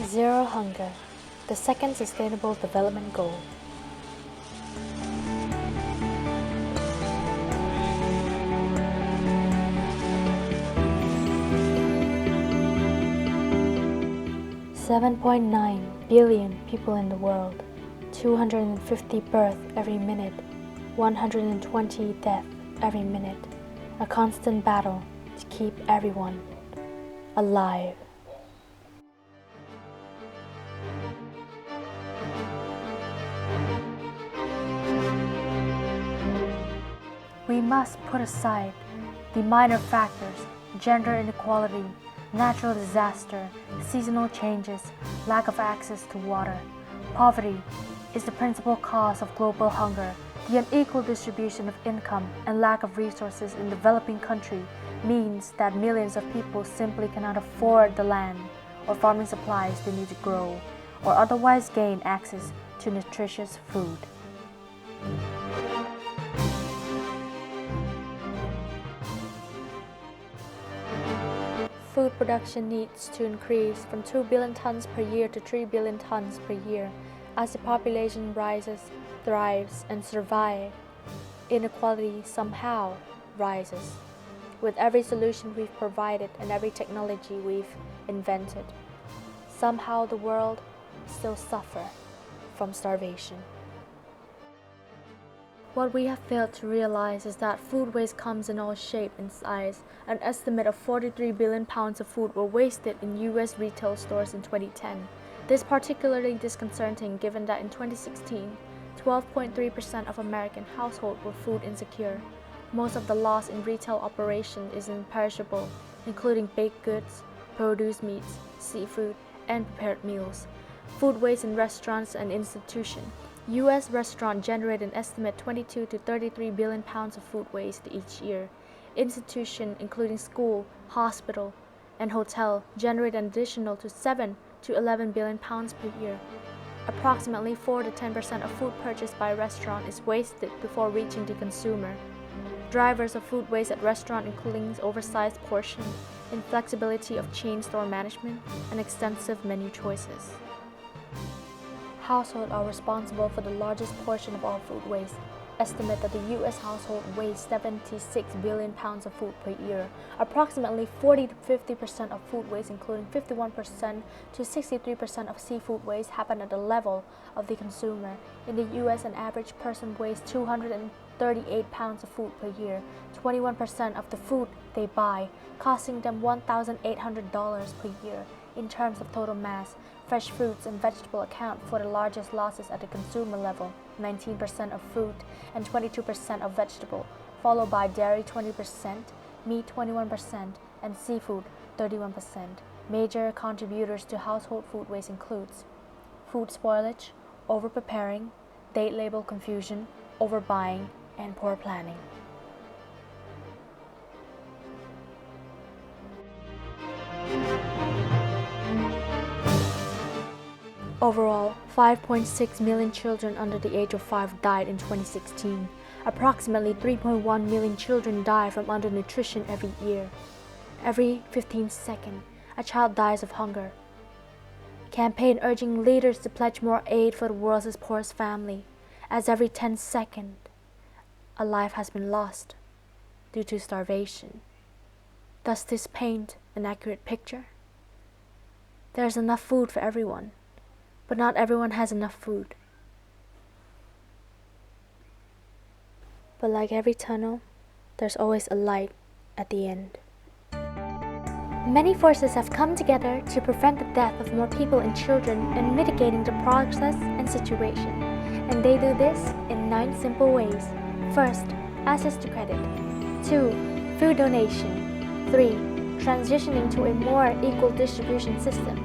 Zero hunger, the second Sustainable Development Goal. $7.9 billion people in the world, 250 births every minute, 120 deaths every minute, a constant battle to keep everyone alive. We must put aside the minor factors, gender inequality, natural disaster, seasonal changes, lack of access to water. Poverty is the principal cause of global hunger. The unequal distribution of income and lack of resources in developing countries means that millions of people simply cannot afford the land or farming supplies they need to grow or otherwise gain access to nutritious food. Food production needs to increase from 2 billion tons per year to 3 billion tons per year. As the population rises, thrives, and survives, inequality somehow rises. With every solution we've provided and every technology we've invented, somehow the world still suffers from starvation. What we have failed to realize is that food waste comes in all shapes and sizes. An estimate of 43 billion pounds of food were wasted in U.S. retail stores in 2010. This is particularly disconcerting given that in 2016, 12.3% of American households were food insecure. Most of the loss in retail operation is in perishable, including baked goods, produce meats, seafood, and prepared meals. Food waste in restaurants and institutions. U.S. restaurants generate an estimated 22 to 33 billion pounds of food waste each year. Institutions, including school, hospital, and hotel, generate an additional 7 to 11 billion pounds per year. Approximately 4 to 10% of food purchased by a restaurant is wasted before reaching the consumer. Drivers of food waste at restaurants including oversized portions, inflexibility of chain store management, and extensive menu choices. Households are responsible for the largest portion of all food waste. Estimate that the U.S. household wastes 76 billion pounds of food per year. Approximately 40 to 50% of food waste, including 51% to 63% of seafood waste, happen at the level of the consumer. In the U.S., an average person wastes 238 pounds of food per year, 21% of the food they buy, costing them $1,800 per year. In terms of total mass, fresh fruits and vegetables account for the largest losses at the consumer level, 19% of fruit and 22% of vegetable, followed by dairy 20%, meat 21%, and seafood 31%. Major contributors to household food waste includes food spoilage, over-preparing, date label confusion, overbuying, and poor planning. Overall, 5.6 million children under the age of 5 died in 2016. Approximately 3.1 million children die from undernutrition every year. Every 15 seconds, a child dies of hunger. Campaign urging leaders to pledge more aid for the world's poorest family, as every 10 seconds, a life has been lost due to starvation. Does this paint an accurate picture? There's enough food for everyone, but not everyone has enough food. But like every tunnel, there's always a light at the end. Many forces have come together to prevent the death of more people and children and mitigating the process and situation. And they do this in 9 simple ways. First, access to credit. 2. Food donation. 3. Transitioning to a more equal distribution system.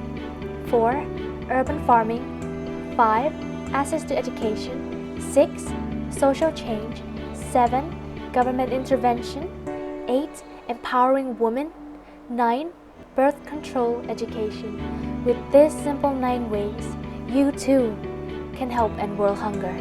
4. Urban farming. 5. Access to education. 6. Social change. 7. Government intervention. 8. Empowering women. 9. Birth control education. With these simple 9 ways, you too can help end world hunger.